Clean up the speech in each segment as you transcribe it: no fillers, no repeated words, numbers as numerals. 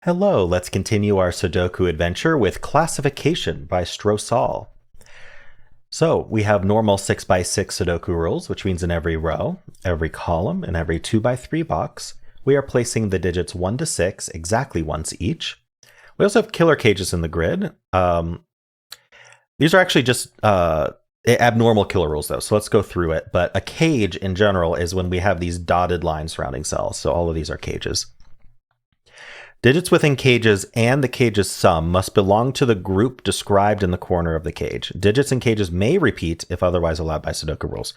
Hello, let's continue our Sudoku adventure with classification by Strosahl. So we have normal 6x6 Sudoku rules, which means in every row, every column, and every 2x3 box, we are placing the digits 1 to 6 exactly once each. We also have killer cages in the grid. These are actually just abnormal killer rules though, so let's go through it. But a cage in general is when we have these dotted lines surrounding cells, so all of these are cages. Digits within cages and the cage's sum must belong to the group described in the corner of the cage. Digits in cages may repeat if otherwise allowed by Sudoku rules.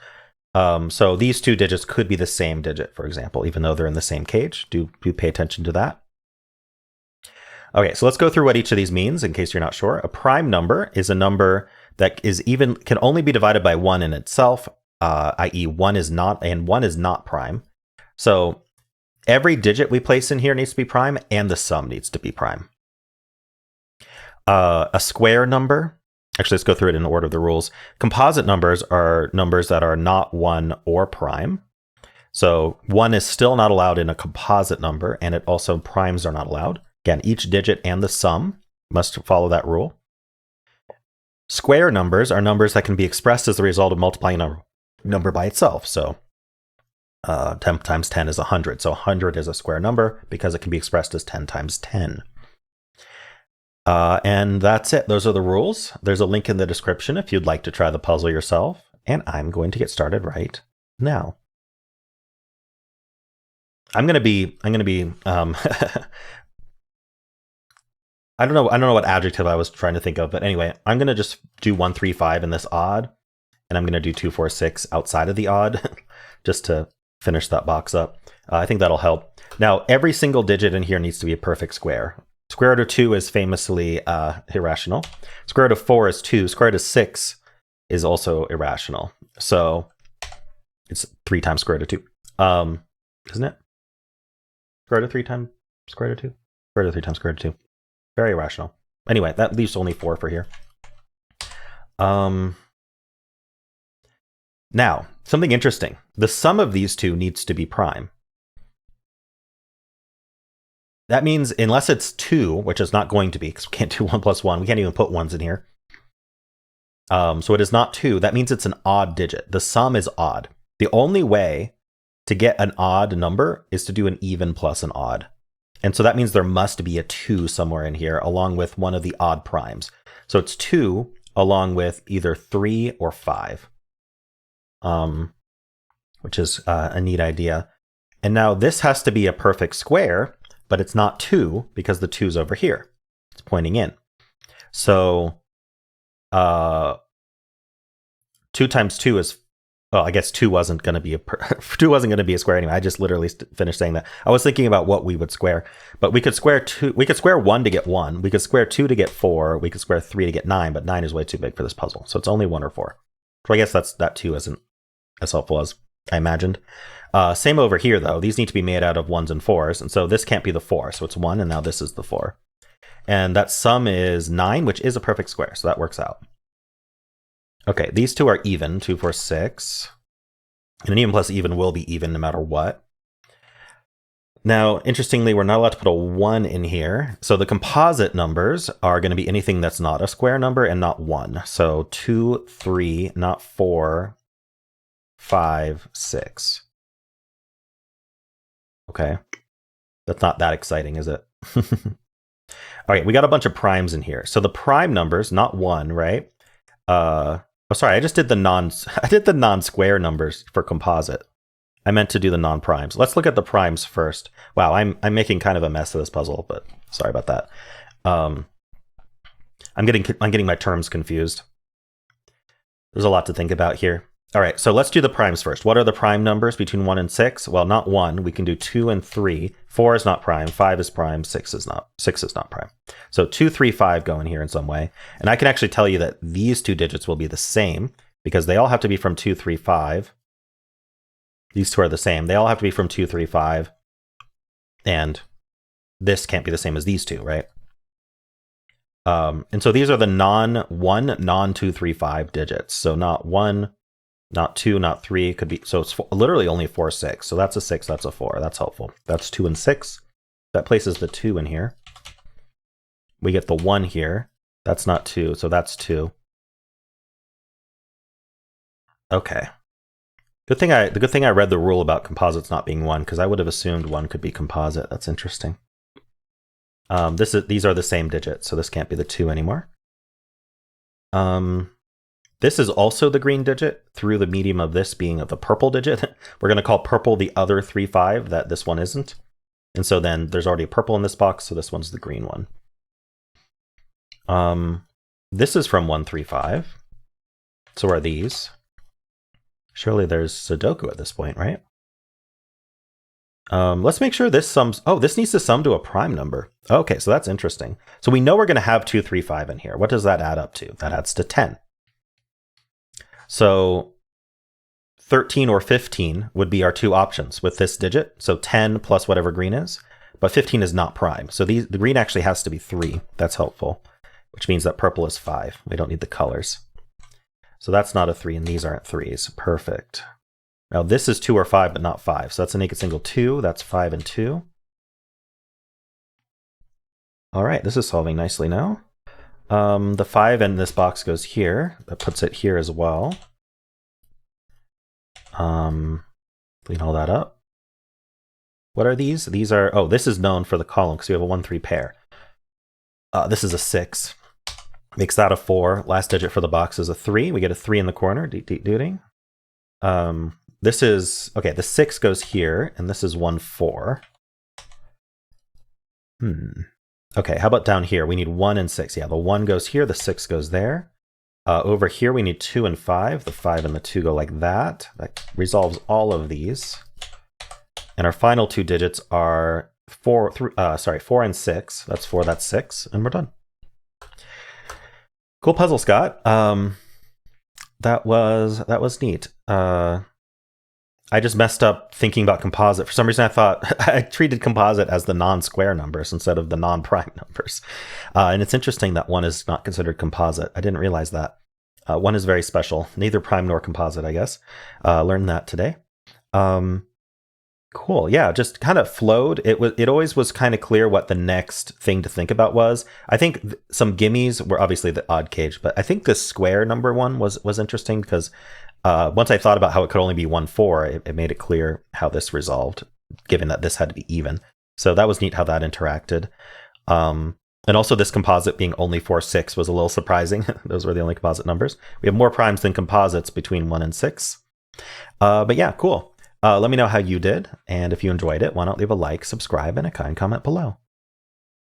So these two digits could be the same digit, for example, even though they're in the same cage. Do pay attention to that. Okay, so let's go through what each of these means in case you're not sure. A prime number is a number that can only be divided by 1 in itself, i.e. 1 is not, and 1 is not prime. So every digit we place in here needs to be prime, and the sum needs to be prime. A square number, actually let's go through it in order of the rules. Composite numbers are numbers that are not 1 or prime. So 1 is still not allowed in a composite number, and it also primes are not allowed. Again, each digit and the sum must follow that rule. Square numbers are numbers that can be expressed as the result of multiplying a number by itself. So 10 times 10 is 100. So 100 is a square number because it can be expressed as 10 times 10. And that's it. Those are the rules. There's a link in the description if you'd like to try the puzzle yourself. And I'm going to get started right now. I'm going to be I don't know what adjective I was trying to think of, but anyway, I'm going to just do 1, 3, 5 in this odd, and I'm going to do 2, 4, 6 outside of the odd, just to finish that box up. I think that'll help. Now, every single digit in here needs to be a perfect square. Square root of 2 is famously irrational. Square root of 4 is 2. Square root of 6 is also irrational. So it's 3 times square root of 2, isn't it? Square root of 3 times square root of 2? Square root of 3 times square root of 2. Very irrational. Anyway, that leaves only 4 for here. Now, something interesting. The sum of these two needs to be prime. That means unless it's 2, which is not going to be, because we can't do 1 plus 1. We can't even put 1s in here. So it is not 2. That means it's an odd digit. The sum is odd. The only way to get an odd number is to do an even plus an odd. And so that means there must be a 2 somewhere in here along with one of the odd primes. So it's 2 along with either 3 or 5, which is a neat idea. And now this has to be a perfect square, but it's not 2 because the 2's over here. It's pointing in. So 2 times 2 is, well, I guess 2 wasn't going to be a square anyway. I just literally finished saying that. I was thinking about what we would square, but we could square 2. We could square 1 to get 1. We could square 2 to get 4. We could square 3 to get 9, but 9 is way too big for this puzzle. So it's only 1 or 4. So I guess that 2 isn't as helpful as I imagined. Same over here though. These need to be made out of 1s and 4s, and so this can't be the 4. So it's 1, and now this is the 4. And that sum is 9, which is a perfect square. So that works out. Okay, these two are even, 2, 4, 6. And an even plus even will be even no matter what. Now, interestingly, we're not allowed to put a 1 in here. So the composite numbers are going to be anything that's not a square number and not 1. So 2, 3, not 4, 5, 6. Okay. That's not that exciting, is it? All right, we got a bunch of primes in here. So the prime numbers, not 1, right? Oh, sorry, I just did the non-square numbers for composite. I meant to do the non-primes. Let's look at the primes first. Wow, I'm making kind of a mess of this puzzle, but sorry about that. I'm getting my terms confused. There's a lot to think about here. All right, so let's do the primes first. What are the prime numbers between 1 and 6? Well, not 1. We can do 2 and 3. 4 is not prime. 5 is prime. 6 is not prime. So 2, 3, 5 go in here in some way. And I can actually tell you that these two digits will be the same because they all have to be from 2, 3, 5. These two are the same. They all have to be from 2, 3, 5. And this can't be the same as these two, right? And so these are the non-1, non-2, 3, 5 digits. So not 1, not 2, not 3. Could be, so it's literally only 4, 6. So that's a 6, that's a 4. That's helpful. That's 2 and 6. That places the 2 in here. We get the 1 here. That's not 2, so that's 2. Okay. The good thing I read the rule about composites not being 1, because I would have assumed 1 could be composite. That's interesting. These are the same digit, so this can't be the 2 anymore. This is also the green digit through the medium of this being the purple digit. We're going to call purple the other 3, 5 that this one isn't. And so then there's already a purple in this box, so this one's the green one. This is from 1, 3, 5. So are these. Surely there's Sudoku at this point, right? Let's make sure this sums. Oh, this needs to sum to a prime number. Okay, so that's interesting. So we know we're going to have 2, 3, 5 in here. What does that add up to? That adds to 10. So 13 or 15 would be our 2 options with this digit. So 10 plus whatever green is, but 15 is not prime. So the green actually has to be 3. That's helpful, which means that purple is 5. We don't need the colors. So that's not a 3, and these aren't 3s. Perfect. Now this is 2 or 5, but not 5. So that's a naked single 2. That's 5 and 2. All right, this is solving nicely now. The 5 in this box goes here. That puts it here as well. Clean all that up. What are these? These are, oh, this is known for the column because we have a 1, 3 pair. This is a 6. Makes that a 4. Last digit for the box is a 3. We get a 3 in the corner. Duty. This is, okay, the 6 goes here, and this is 1, 4. Okay, how about down here? We need 1 and 6. Yeah, the 1 goes here, the 6 goes there. Over here, we need 2 and 5. The 5 and the 2 go like that. That resolves all of these. And our final 2 digits are 4 and 6. That's 4, that's 6, and we're done. Cool puzzle, Scott. That was neat. I just messed up thinking about composite. For some reason, I thought I treated composite as the non-square numbers instead of the non-prime numbers. And it's interesting that 1 is not considered composite. I didn't realize that. 1 is very special. Neither prime nor composite, I guess. Learned that today. Cool. Yeah, just kind of flowed. It always was kind of clear what the next thing to think about was. I think some gimmies were obviously the odd cage, but I think the square number one was interesting because once I thought about how it could only be 1, 4, it made it clear how this resolved, given that this had to be even. So that was neat how that interacted. And also this composite being only 4, 6 was a little surprising. Those were the only composite numbers. We have more primes than composites between 1 and 6. But yeah, cool. Let me know how you did. And if you enjoyed it, why not leave a like, subscribe, and a kind comment below.